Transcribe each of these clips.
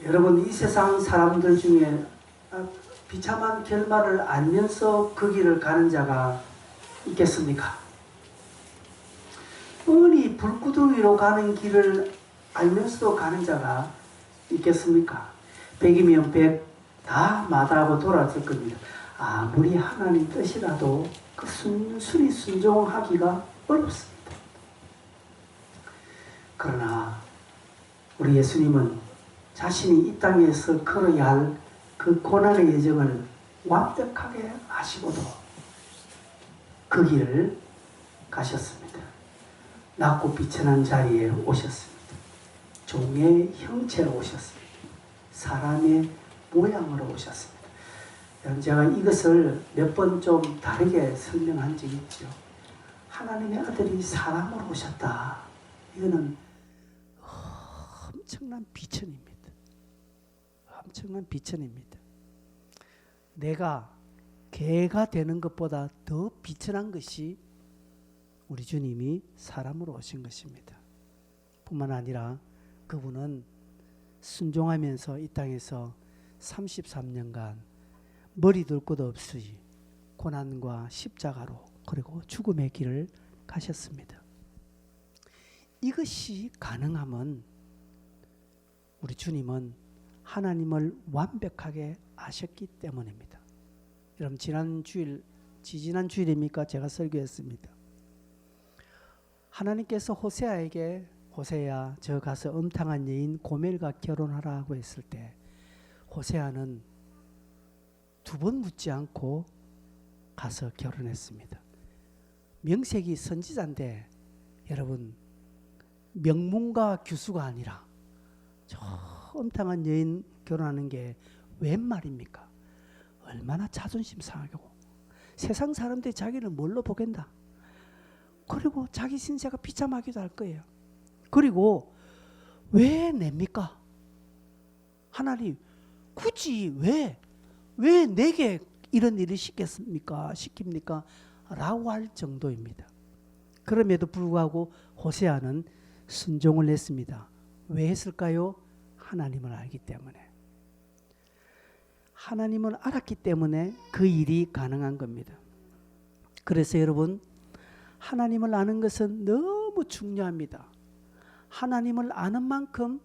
여러분, 이 세상 사람들 중에 비참한 결말을 알면서 그 길을 가는 자가 있겠습니까? 뻔히 불구덩이로 가는 길을 알면서도 가는 자가 있겠습니까? 100이면 100 다 마다하고 돌아설 겁니다. 아무리 하나님 뜻이라도 그 순순히 순종하기가 어렵습니다. 그러나 우리 예수님은 자신이 이 땅에서 걸어야 할 그 고난의 여정을 완벽하게 아시고도 그 길을 가셨습니다. 낮고 비천한 자리에 오셨습니다. 종의 형체로 오셨습니다. 사람의 모양으로 오셨습니다. 여러분, 제가 이것을 몇 번 좀 다르게 설명한 적이 있죠. 하나님의 아들이 사람으로 오셨다. 이거는 엄청난 비천입니다. 엄청난 비천입니다. 내가 개가 되는 것보다 더 비천한 것이 우리 주님이 사람으로 오신 것입니다. 뿐만 아니라 그분은 순종하면서 이 땅에서 33년간 머리 둘 곳 없이 고난과 십자가로 그리고 죽음의 길을 가셨습니다. 이것이 가능함은 우리 주님은 하나님을 완벽하게 아셨기 때문입니다. 여러분, 지지난 주일입니까? 제가 설교했습니다. 하나님께서 호세아에게 호세야, 저 가서 음탕한 여인 고멜과 결혼하라고 했을 때 호세아는 두 번 묻지 않고 가서 결혼했습니다. 명색이 선지자인데 여러분, 명문가 교수가 아니라 저 음탕한 여인 결혼하는 게 웬 말입니까? 얼마나 자존심 상하고 세상 사람들이 자기를 뭘로 보겠나? 그리고 자기 신세가 비참하기도 할 거예요. 그리고 왜 냅니까? 하나님 굳이 왜 내게 이런 일을 시킵니까? 라고 할 정도입니다. 그럼에도 불구하고 호세아는 순종을 했습니다. 왜 했을까요? 하나님을 알기 때문에. 하나님을 알았기 때문에 그 일이 가능한 겁니다. 그래서 여러분, 하나님을 아는 것은 너무 중요합니다. 하나님을 아는 만큼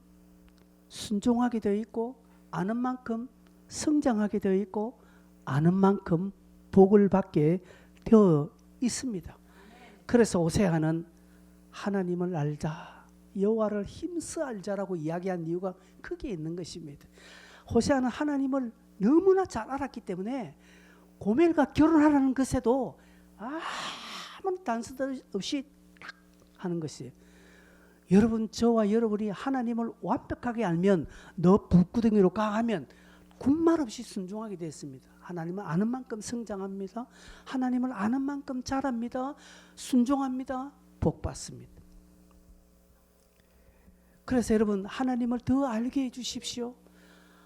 순종하게 되어 있고, 아는 만큼 성장하게 되어 있고, 아는 만큼 복을 받게 되어 있습니다. 그래서 호세아는 하나님을 알자, 여호와를 힘써 알자라고 이야기한 이유가 크게 있는 것입니다. 호세아는 하나님을 너무나 잘 알았기 때문에 고멜과 결혼하라는 것에도 아무 단서 없이 딱 하는 것이에요. 여러분, 저와 여러분이 하나님을 완벽하게 알면 너 불구덩이로 가 하면 군말 없이 순종하게 됐습니다. 하나님을 아는 만큼 성장합니다. 하나님을 아는 만큼 자랍니다. 순종합니다. 복 받습니다. 그래서 여러분, 하나님을 더 알게 해주십시오.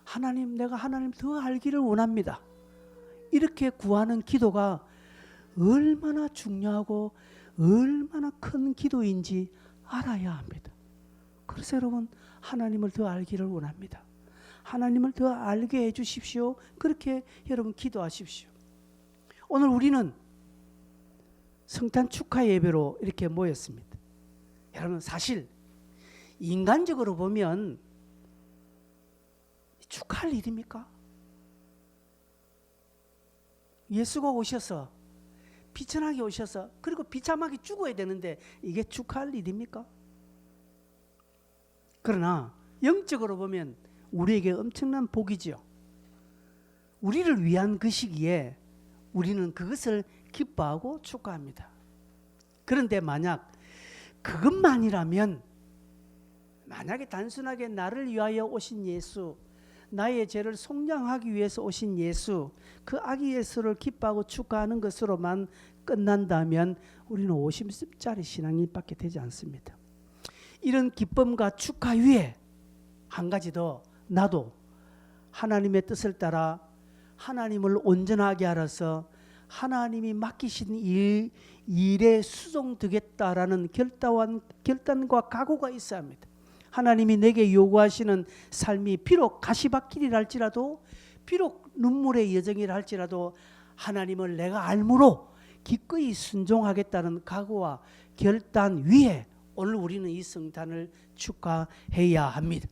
하나님, 내가 하나님 더 알기를 원합니다. 이렇게 구하는 기도가 얼마나 중요하고 얼마나 큰 기도인지 알아야 합니다. 그래서 여러분, 하나님을 더 알기를 원합니다. 하나님을 더 알게 해주십시오. 그렇게 여러분 기도하십시오. 오늘 우리는 성탄 축하 예배로 이렇게 모였습니다. 여러분, 사실 인간적으로 보면 축하할 일입니까? 예수가 오셔서 비천하게 오셔서 그리고 비참하게 죽어야 되는데 이게 축하할 일입니까? 그러나 영적으로 보면 우리에게 엄청난 복이지요. 우리를 위한 것이기에 우리는 그것을 기뻐하고 축하합니다. 그런데 만약 그것만이라면, 만약에 단순하게 나를 위하여 오신 예수, 나의 죄를 속량하기 위해서 오신 예수, 그 아기 예수를 기뻐하고 축하하는 것으로만 끝난다면 우리는 50짜리 신앙인밖에 되지 않습니다. 이런 기쁨과 축하 위에 한 가지 더, 나도 하나님의 뜻을 따라 하나님을 온전하게 알아서 하나님이 맡기신 일에 수종되겠다라는 결단과 각오가 있어야 합니다. 하나님이 내게 요구하시는 삶이 비록 가시밭길이라 할지라도, 비록 눈물의 여정이라 할지라도 하나님을 내가 알므로 기꺼이 순종하겠다는 각오와 결단 위에 오늘 우리는 이 성탄을 축하해야 합니다.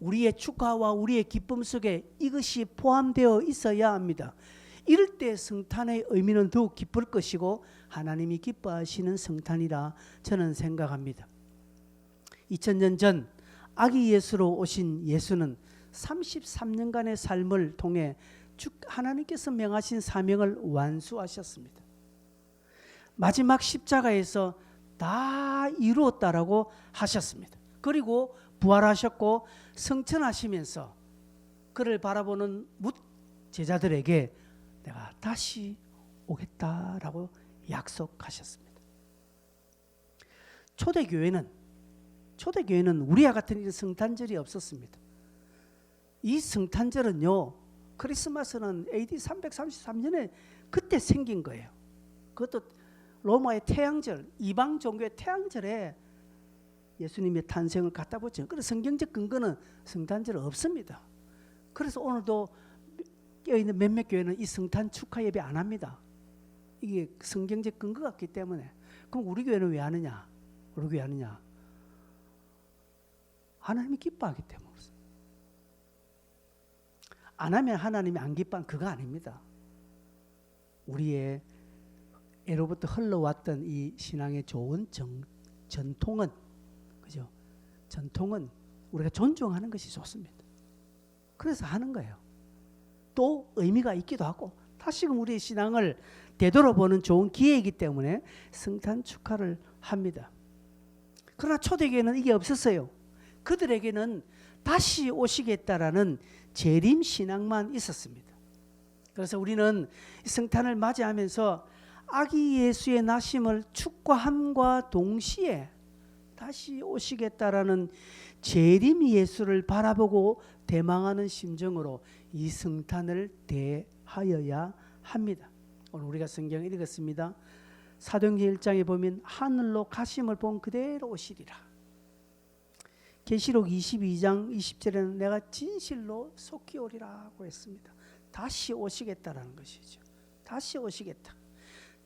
우리의 축하와 우리의 기쁨 속에 이것이 포함되어 있어야 합니다. 이럴 때 성탄의 의미는 더욱 깊을 것이고 하나님이 기뻐하시는 성탄이라 저는 생각합니다. 2000년 전 아기 예수로 오신 예수는 33년간의 삶을 통해 하나님께서 명하신 사명을 완수하셨습니다. 마지막 십자가에서 다 이루었다라고 하셨습니다. 그리고 부활하셨고 성천하시면서 그를 바라보는 뭇 제자들에게 내가 다시 오겠다라고 약속하셨습니다. 초대교회는 우리와 같은 성탄절이 없었습니다. 이 성탄절은요, 크리스마스는 AD 333년에 그때 생긴 거예요. 그것도 로마의 태양절, 이방 종교의 태양절에 예수님의 탄생을 갖다 붙여요. 그래서 성경적 근거는 성탄절 없습니다. 그래서 오늘도 껴있는 몇몇 교회는 이 성탄 축하 예배 안 합니다. 이게 성경적 근거가 없기 때문에. 그럼 우리 교회는 왜 하느냐? 우리 교회 하느냐? 하나님이 기뻐하기 때문에. 안 하면 하나님이 안 기뻐한 그거 아닙니다. 우리의 예로부터 흘러왔던 이 신앙의 좋은 전통은, 그죠? 전통은 우리가 존중하는 것이 좋습니다. 그래서 하는 거예요. 또 의미가 있기도 하고 다시금 우리의 신앙을 되돌아보는 좋은 기회이기 때문에 성탄 축하를 합니다. 그러나 초대교회는 이게 없었어요. 그들에게는 다시 오시겠다라는 재림 신앙만 있었습니다. 그래서 우리는 성탄을 맞이하면서 아기 예수의 나심을 축구함과 동시에 다시 오시겠다라는 재림 예수를 바라보고 대망하는 심정으로 이 성탄을 대하여야 합니다. 오늘 우리가 성경을 읽었습니다. 사도행전 1장에 보면 하늘로 가심을 본 그대로 오시리라. 계시록 22장 20절에는 내가 진실로 속히 오리라고 했습니다. 다시 오시겠다라는 것이죠. 다시 오시겠다.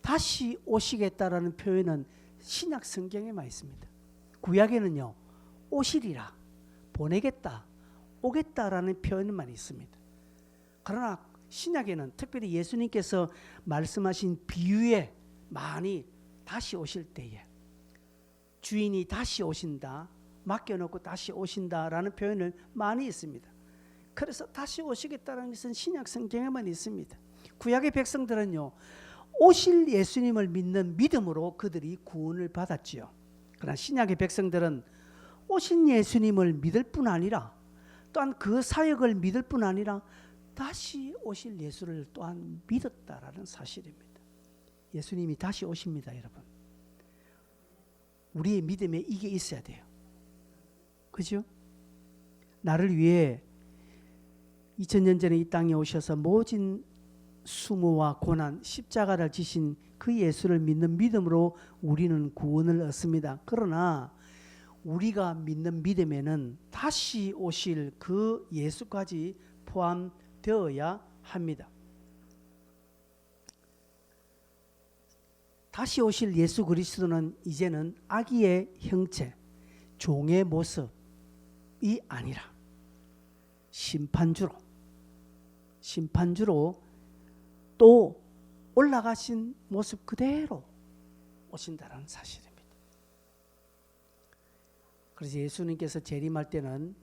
다시 오시겠다라는 표현은 신약 성경에만 있습니다. 구약에는요, 오시리라, 보내겠다, 오겠다라는 표현만 있습니다. 그러나 신약에는 특별히 예수님께서 말씀하신 비유에 많이 다시 오실 때에 주인이 다시 오신다, 맡겨놓고 다시 오신다라는 표현을 많이 있습니다. 그래서 다시 오시겠다는 것은 신약 성경에만 있습니다. 구약의 백성들은요, 오실 예수님을 믿는 믿음으로 그들이 구원을 받았지요. 그러나 신약의 백성들은 오신 예수님을 믿을 뿐 아니라 또한 그 사역을 믿을 뿐 아니라 다시 오실 예수를 또한 믿었다라는 사실입니다. 예수님이 다시 오십니다, 여러분. 우리의 믿음에 이게 있어야 돼요. 그죠? 나를 위해 2000년 전에 이 땅에 오셔서 모진 수모와 고난, 십자가를 지신 그 예수를 믿는 믿음으로 우리는 구원을 얻습니다. 그러나 우리가 믿는 믿음에는 다시 오실 그 예수까지 포함되어야 합니다. 다시 오실 예수 그리스도는 이제는 아기의 형체, 종의 모습이 아니라 심판주로 또 올라가신 모습 그대로 오신다는 사실입니다. 그래서 예수님께서 재림할 때는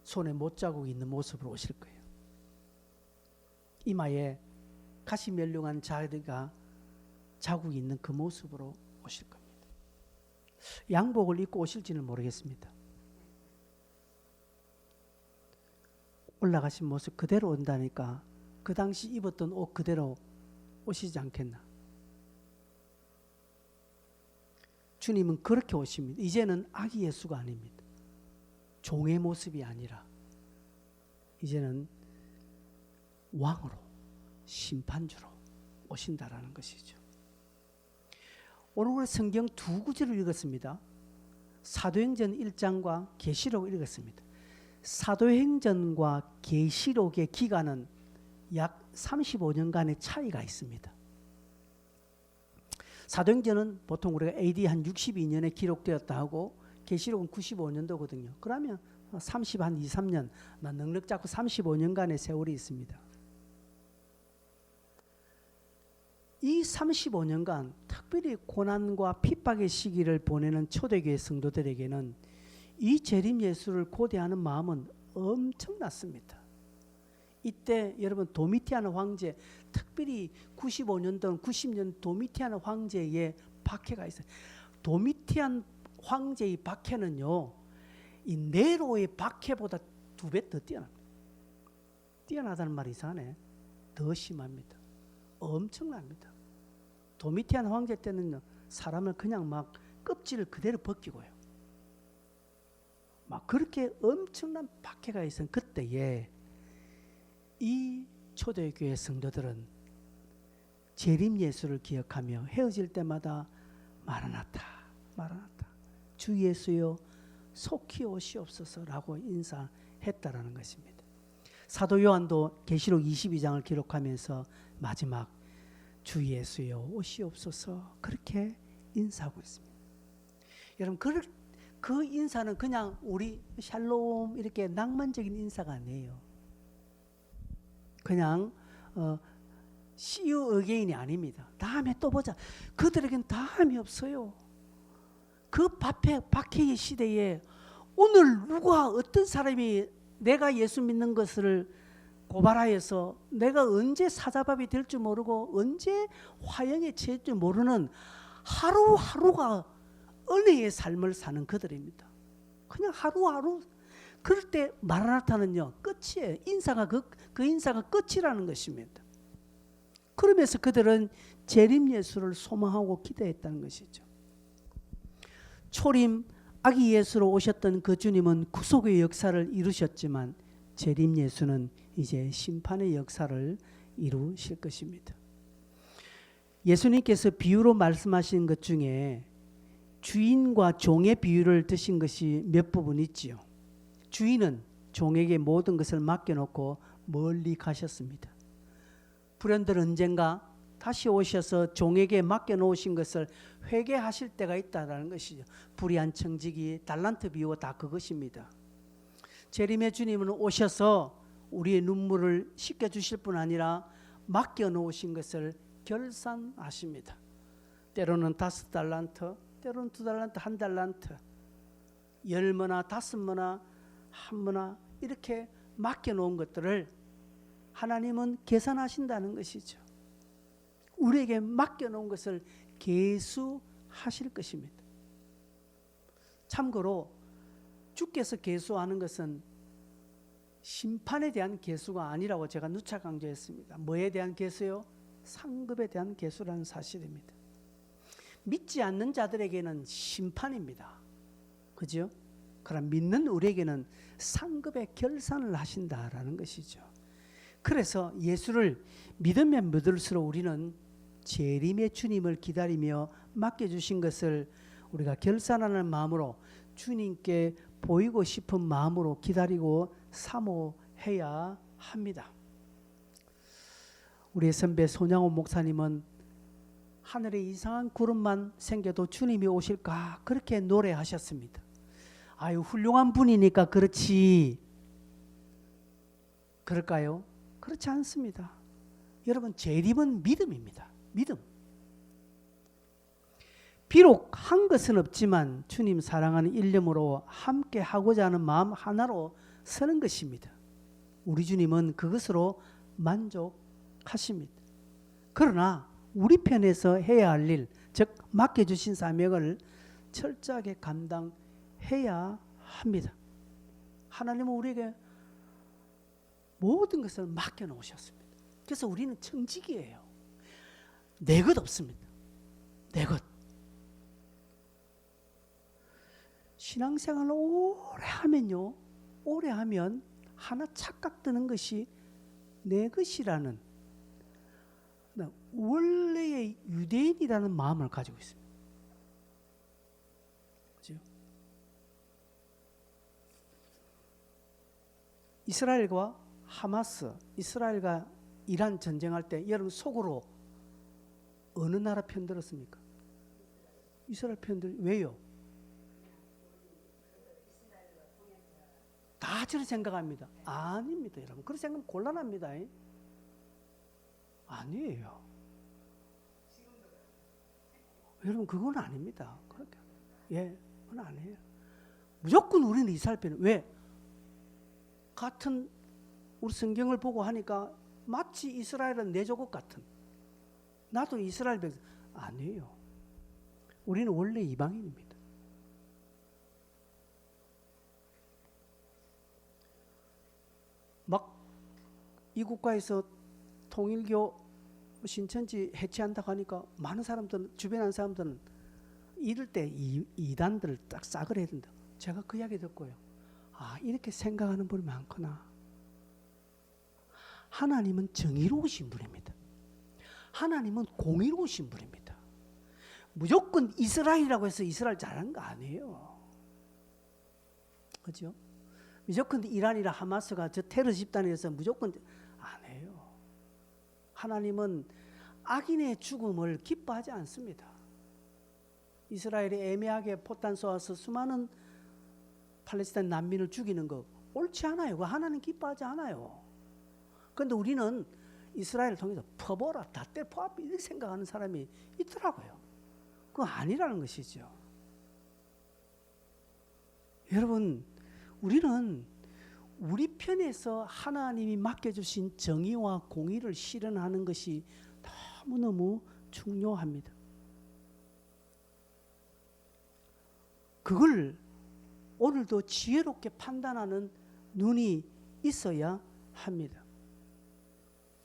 손에 못자국이 있는 모습으로 오실 거예요. 이마에 가시 멸륭한 자가 자국이 있는 그 모습으로 오실 겁니다. 양복을 입고 오실지는 모르겠습니다. 올라가신 모습 그대로 온다니까 그 당시 입었던 옷 그대로 오시지 않겠나. 주님은 그렇게 오십니다. 이제는 아기 예수가 아닙니다. 종의 모습이 아니라 이제는 왕으로, 심판주로 오신다라는 것이죠. 오늘 성경 두 구절을 읽었습니다. 사도행전 1장과 계시록을 읽었습니다. 사도행전과 계시록의 기간은 약 35년간의 차이가 있습니다. 사도행전은 보통 우리가 AD 한 62년에 기록되었다 하고 계시록은 95년도거든요. 그러면 30한 2, 3년 넉넉 잡고 35년간의 세월이 있습니다. 이 35년간 특별히 고난과 핍박의 시기를 보내는 초대교회 성도들에게는 이 재림 예수를 고대하는 마음은 엄청났습니다. 이때 여러분 도미티안 황제, 특별히 95년도 90년 도미티안 황제의 박해가 있어요. 도미티안 황제의 박해는요, 이 네로의 박해보다 2배 더 뛰어납니다. 뛰어나다는 말이 이상하네. 더 심합니다. 엄청납니다. 도미티안 황제 때는 사람을 그냥 막 껍질을 그대로 벗기고요. 막 그렇게 엄청난 박해가 있은 그때에 이 초대교회 성도들은 재림 예수를 기억하며 헤어질 때마다 마라나타, 마라나타, 주 예수여 속히 오시옵소서라고 인사했다라는 것입니다. 사도 요한도 계시록 22장을 기록하면서 마지막 주 예수여 오시옵소서 그렇게 인사하고 있습니다. 여러분 그 인사는 그냥 우리 샬롬 이렇게 낭만적인 인사가 아니에요. 그냥 See you again이 아닙니다. 다음에 또 보자. 그들에겐 다음이 없어요. 그 박해의 시대에 오늘 누가 어떤 사람이 내가 예수 믿는 것을 고발하여서 내가 언제 사자밥이 될 줄 모르고 언제 화형에 처할 줄 모르는 하루하루가 은혜의 삶을 사는 그들입니다. 그냥 하루하루. 그럴 때 마라나타는요 끝이에요. 인사가 그 인사가 끝이라는 것입니다. 그러면서 그들은 재림 예수를 소망하고 기대했다는 것이죠. 초림 아기 예수로 오셨던 그 주님은 구속의 역사를 이루셨지만 재림 예수는 이제 심판의 역사를 이루실 것입니다. 예수님께서 비유로 말씀하신 것 중에 주인과 종의 비유를 드신 것이 몇 부분 있지요. 주인은 종에게 모든 것을 맡겨놓고 멀리 가셨습니다. 불현들 언젠가 다시 오셔서 종에게 맡겨놓으신 것을 회개하실 때가 있다는 것이죠. 불의한 청지기, 달란트 비유가 다 그것입니다. 재림의 주님은 오셔서 우리의 눈물을 씻겨주실 뿐 아니라 맡겨놓으신 것을 결산하십니다. 때로는 5달란트, 때로는 2달란트, 1달란트, 10머나 5머나 1머나 이렇게 맡겨놓은 것들을 하나님은 계산하신다는 것이죠. 우리에게 맡겨놓은 것을 계수하실 것입니다. 참고로 주께서 계수하는 것은 심판에 대한 계수가 아니라고 제가 누차 강조했습니다. 뭐에 대한 계수요? 상급에 대한 계수라는 사실입니다. 믿지 않는 자들에게는 심판입니다. 그죠? 그럼 믿는 우리에게는 상급의 결산을 하신다라는 것이죠. 그래서 예수를 믿으면 믿을수록 우리는 재림의 주님을 기다리며 맡겨주신 것을 우리가 결산하는 마음으로 주님께 보이고 싶은 마음으로 기다리고 사모해야 합니다. 우리의 선배 손양호 목사님은 하늘에 이상한 구름만 생겨도 주님이 오실까 그렇게 노래하셨습니다. 아유 훌륭한 분이니까 그렇지. 그럴까요? 그렇지 않습니다. 여러분 재림은 믿음입니다. 믿음. 비록 한 것은 없지만 주님 사랑하는 일념으로 함께 하고자 하는 마음 하나로 서는 것입니다. 우리 주님은 그것으로 만족하십니다. 그러나 우리 편에서 해야 할 일, 즉 맡겨주신 사명을 철저하게 감당해야 합니다. 하나님은 우리에게 모든 것을 맡겨놓으셨습니다. 그래서 우리는 청지기예요. 내 것 없습니다. 내 것. 신앙생활을 오래 하면요. 오래 하면 하나 착각 드는 것이 내 것이라는 원래의 유대인이라는 마음을 가지고 있습니다. 그렇죠? 이스라엘과 하마스, 이스라엘과 이란 전쟁할 때 여러분 속으로 어느 나라 편 들었습니까? 이스라엘 편들. 왜요? 다 저렇게 생각합니다. 아닙니다, 여러분. 그렇게 생각하면 곤란합니다. 아니에요. 여러분, 그건 아닙니다. 그렇게. 그건 아니에요. 무조건 우리는 이스라엘 편. 왜? 같은 우리 성경을 보고 하니까 마치 이스라엘은 내 조국 같은. 나도 이스라엘 백성. 아니에요. 우리는 원래 이방인입니다. 막 이 국가에서 통일교 신천지 해체한다고 하니까 많은 사람들은, 주변에 있는 사람들은 이럴 때 이단들을 딱 싸그려 해야 된다. 제가 그 이야기 듣고요. 이렇게 생각하는 분이 많구나. 하나님은 정의로우신 분입니다. 하나님은 공의로우신 분입니다. 무조건 이스라엘이라고 해서 이스라엘 잘하는 거 아니에요. 그렇죠? 무조건 이란이나 하마스가 저 테러 집단에서 무조건 아니에요. 하나님은 악인의 죽음을 기뻐하지 않습니다. 이스라엘이 애매하게 포탄 쏘아서 수많은 팔레스타인 난민을 죽이는 거 옳지 않아요. 그거 하나님 기뻐하지 않아요. 그런데 우리는 이스라엘을 통해서 퍼보라, 다 때려 이렇게 생각하는 사람이 있더라고요. 그거 아니라는 것이죠. 여러분, 우리는 우리 편에서 하나님이 맡겨주신 정의와 공의를 실현하는 것이 너무너무 중요합니다. 그걸 오늘도 지혜롭게 판단하는 눈이 있어야 합니다.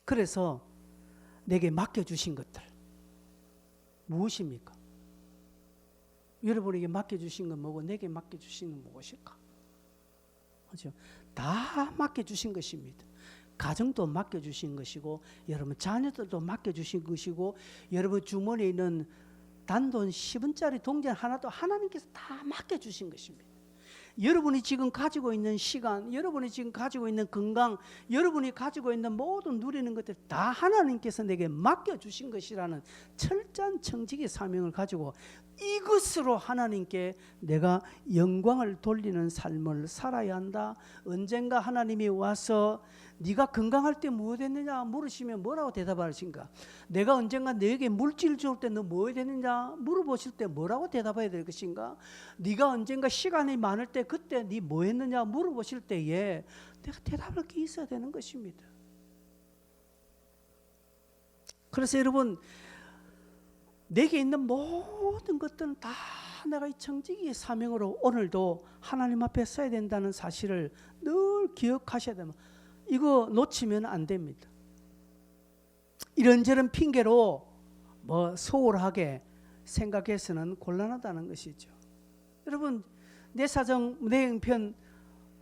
그래서 내게 맡겨주신 것들 무엇입니까? 여러분에게 맡겨주신 건 뭐고 내게 맡겨주신 건 무엇일까? 그렇죠? 다 맡겨주신 것입니다. 가정도 맡겨주신 것이고 여러분 자녀들도 맡겨주신 것이고 여러분 주머니에 있는 단돈 10원짜리 동전 하나도 하나님께서 다 맡겨주신 것입니다. 여러분이 지금 가지고 있는 시간, 여러분이 지금 가지고 있는 건강, 여러분이 가지고 있는 모든 누리는 것들 다 하나님께서 내게 맡겨주신 것이라는 철저한 청지기 사명을 가지고 이것으로 하나님께 내가 영광을 돌리는 삶을 살아야 한다. 언젠가 하나님이 와서 네가 건강할 때 무엇 했느냐 물으시면 뭐라고 대답하신가? 내가 언젠가 너에게 물질을 줄 때 너 무엇 했느냐 물어보실 때 뭐라고 대답해야 될 것인가? 네가 언젠가 시간이 많을 때 그때 네 뭐 했느냐 물어보실 때에 내가 대답할 게 있어야 되는 것입니다. 그래서 여러분 내게 있는 모든 것들은 다 내가 이 청지기의 사명으로 오늘도 하나님 앞에 써야 된다는 사실을 늘 기억하셔야 됩니다. 이거 놓치면 안 됩니다. 이런저런 핑계로 뭐 소홀하게 생각해서는 곤란하다는 것이죠. 여러분 내 사정 내 형편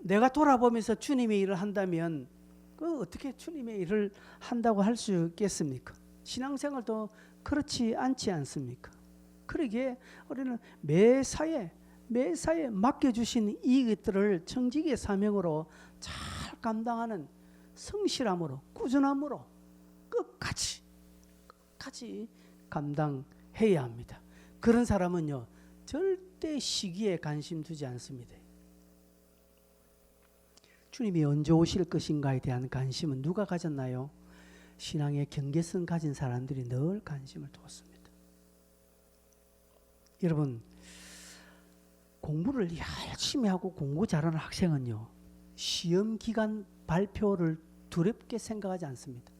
내가 돌아보면서 주님의 일을 한다면 그 어떻게 주님의 일을 한다고 할 수 있겠습니까? 신앙생활도 그렇지 않지 않습니까? 그러기에 우리는 매사에 맡겨주신 이것들을 청지기의 사명으로 잘 감당하는 성실함으로 꾸준함으로 끝까지 감당해야 합니다. 그런 사람은요 절대 시기에 관심 두지 않습니다. 주님이 언제 오실 것인가에 대한 관심은 누가 가졌나요? 신앙의 경계성 가진 사람들이 늘 관심을 두었습니다. 여러분 공부를 열심히 하고 공부 잘하는 학생은요 시험 기간 발표를 두렵게 생각하지 않습니다.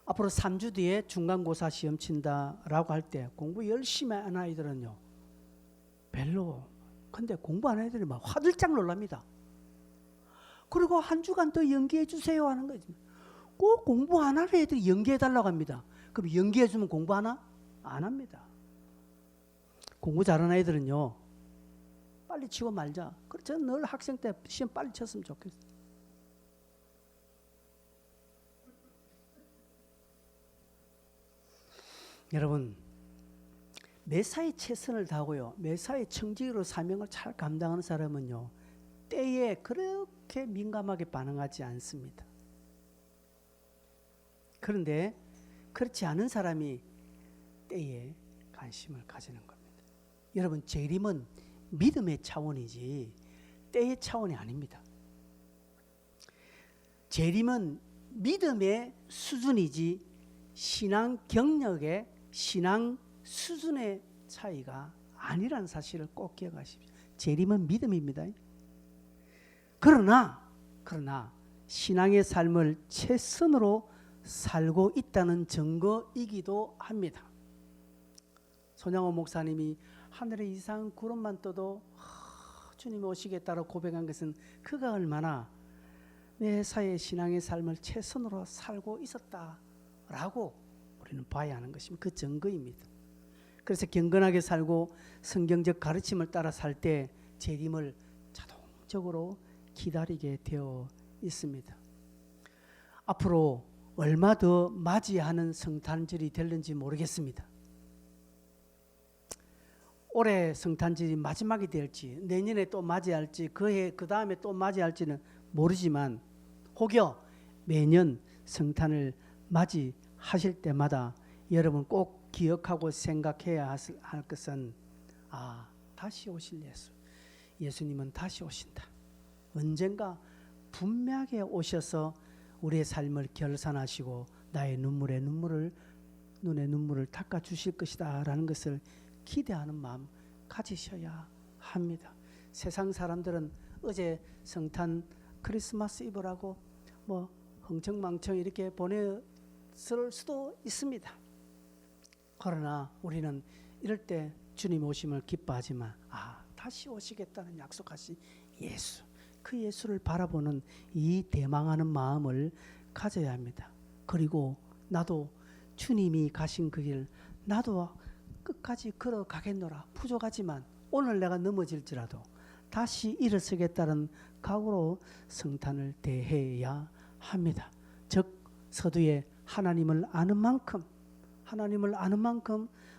앞으로 3주 뒤에 중간고사 시험 친다라고 할 때 공부 열심히 하는 아이들은요 별로 근데 공부 안 하는 애들이 막 화들짝 놀랍니다. 그리고 한 주간 더 연기해 주세요 하는 거지. 꼭 공부 안 하는 애들이 연기해 달라고 합니다. 그럼 연기해 주면 공부하나? 안 합니다. 공부 잘하는 애들은요 빨리 치고 말자. 그래서 저는 늘 학생 때 시험 빨리 쳤으면 좋겠어요. 여러분 매사에 최선을 다하고요 매사에 청지기로 사명을 잘 감당하는 사람은요 때에 그렇게 민감하게 반응하지 않습니다. 그런데 그렇지 않은 사람이 때에 관심을 가지는 겁니다. 여러분, 재림은 믿음의 차원이지 때의 차원이 아닙니다. 재림은 믿음의 수준이지 신앙 경력의 신앙 수준의 차이가 아니라는 사실을 꼭 기억하십시오. 재림은 믿음입니다. 그러나 신앙의 삶을 최선으로 살고 있다는 증거이기도 합니다. 손양호 목사님이 하늘에 이상한 구름만 떠도 주님 오시겠다고 고백한 것은 그가 얼마나 매사에 신앙의 삶을 최선으로 살고 있었다라고 우리는 봐야 하는 것입니다. 그 증거입니다. 그래서 경건하게 살고 성경적 가르침을 따라 살 때 재림을 자동적으로 기다리게 되어 있습니다. 앞으로 얼마 더 맞이하는 성탄절이 될는지 모르겠습니다. 올해 성탄절이 마지막이 될지 내년에 또 맞이할지 그해 그 다음에 또 맞이할지는 모르지만 혹여 매년 성탄을 맞이하실 때마다 여러분 꼭 기억하고 생각해야 할 것은 다시 오실 예수님은 다시 오신다. 언젠가 분명하게 오셔서 우리의 삶을 결산하시고 나의 눈에 눈물을 닦아주실 것이다 라는 것을 기대하는 마음 가지셔야 합니다. 세상 사람들은 어제 성탄 크리스마스 이브라고 흥청망청 이렇게 보냈을 수도 있습니다. 그러나 우리는 이럴 때 주님 오심을 기뻐하지만 다시 오시겠다는 약속하신 예수, 그 예수를 바라보는 이 대망하는 마음을 가져야 합니다. 그리고 나도 주님이 가신 그 길 나도 끝까지 걸어가겠노라. 부족하지만 오늘 내가 넘어질지라도 다시 일어서겠다는 각오로 성탄을 대해야 합니다. 즉 서두에 하나님을 아는 만큼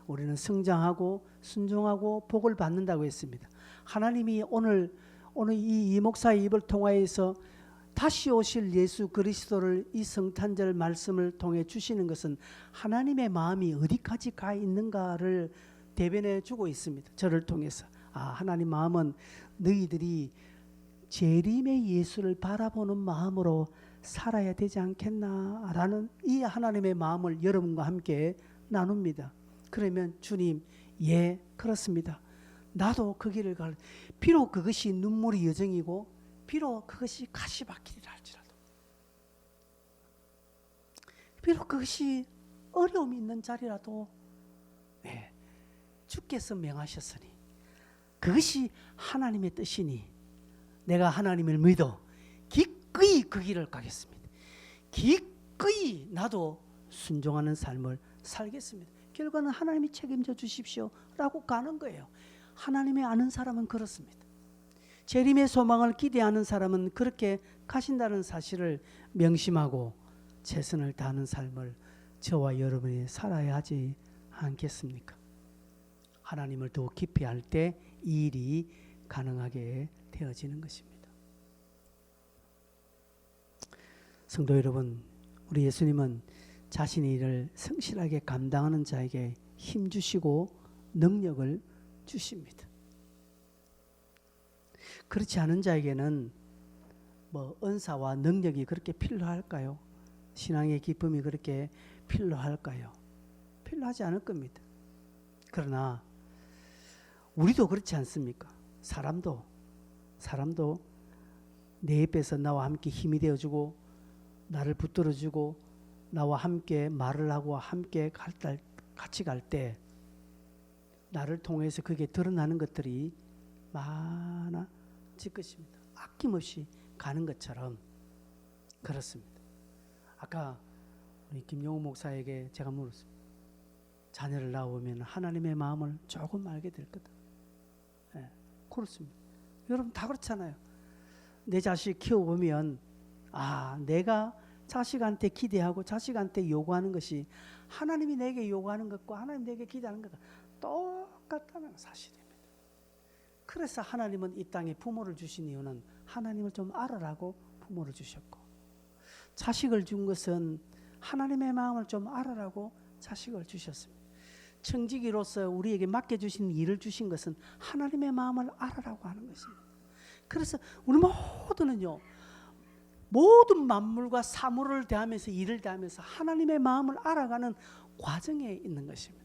우리는 성장하고 순종하고 복을 받는다고 했습니다. 하나님이 오늘 이 목사의 입을 통하여서 다시 오실 예수 그리스도를 이 성탄절 말씀을 통해 주시는 것은 하나님의 마음이 어디까지 가 있는가를 대변해 주고 있습니다. 저를 통해서 하나님 마음은 너희들이 재림의 예수를 바라보는 마음으로 살아야 되지 않겠나라는 이 하나님의 마음을 여러분과 함께 나눕니다. 그러면 주님, 예, 그렇습니다. 나도 그 길을 비록 그것이 눈물의 여정이고 비록 그것이 가시밭길이라 할지라도 비록 그것이 어려움이 있는 자리라도 주께서 명하셨으니 그것이 하나님의 뜻이니 내가 하나님을 믿어 기꺼이 그 길을 가겠습니다. 기꺼이 나도 순종하는 삶을 살겠습니다. 결과는 하나님이 책임져 주십시오 라고 가는 거예요. 하나님의 아는 사람은 그렇습니다. 재림의 소망을 기대하는 사람은 그렇게 가신다는 사실을 명심하고 최선을 다하는 삶을 저와 여러분이 살아야 하지 않겠습니까? 하나님을 더욱 깊이 알 때 이 일이 가능하게 되어지는 것입니다. 성도 여러분, 우리 예수님은 자신의 일을 성실하게 감당하는 자에게 힘 주시고 능력을 주십니다. 그렇지 않은 자에게는 은사와 능력이 그렇게 필요할까요? 신앙의 기쁨이 그렇게 필요할까요? 필요하지 않을 겁니다. 그러나 우리도 그렇지 않습니까? 사람도 내 옆에서 나와 함께 힘이 되어주고 나를 붙들어주고 나와 함께 말을 하고 함께 같이 갈 때 나를 통해서 그게 드러나는 것들이 많아질 것입니다. 아낌없이 가는 것처럼 그렇습니다. 아까 우리 김용호 목사에게 제가 물었습니다. 자녀를 낳으면 하나님의 마음을 조금 알게 될 거다. 그렇습니다. 여러분 다 그렇잖아요. 내 자식 키워보면 내가 자식한테 기대하고 자식한테 요구하는 것이 하나님이 내게 요구하는 것과 하나님 내게 기대하는 것과 똑같다는 사실입니다. 그래서 하나님은 이 땅에 부모를 주신 이유는 하나님을 좀 알아라고 부모를 주셨고, 자식을 준 것은 하나님의 마음을 좀 알아라고 자식을 주셨습니다. 청지기로서 우리에게 맡겨주신 일을 주신 것은 하나님의 마음을 알아라고 하는 것입니다. 그래서 우리 모두는요, 모든 만물과 사물을 대하면서 일을 대하면서 하나님의 마음을 알아가는 과정에 있는 것입니다.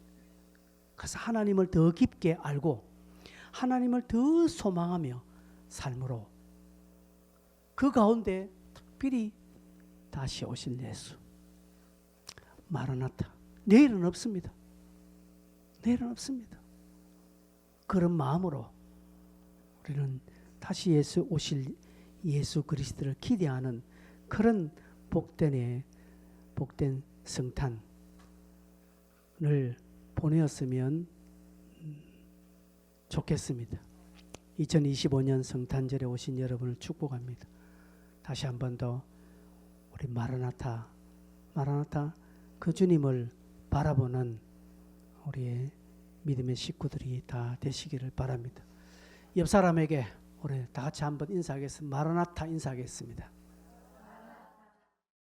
그래서 하나님을 더 깊게 알고 하나님을 더 소망하며 삶으로, 그 가운데 특별히 다시 오실 예수, 마라나타, 내일은 없습니다. 내일은 없습니다. 그런 마음으로 우리는 다시 예수 오실 예수 그리스도를 기대하는 그런 복된 성탄을 보내었으면 좋겠습니다. 2025년 성탄절에 오신 여러분을 축복합니다. 다시 한 번 더 우리 마라나타 그 주님을 바라보는 우리의 믿음의 식구들이 다 되시기를 바랍니다. 옆 사람에게 우리 다 같이 한번 인사하겠습니다. 마라나타 인사하겠습니다.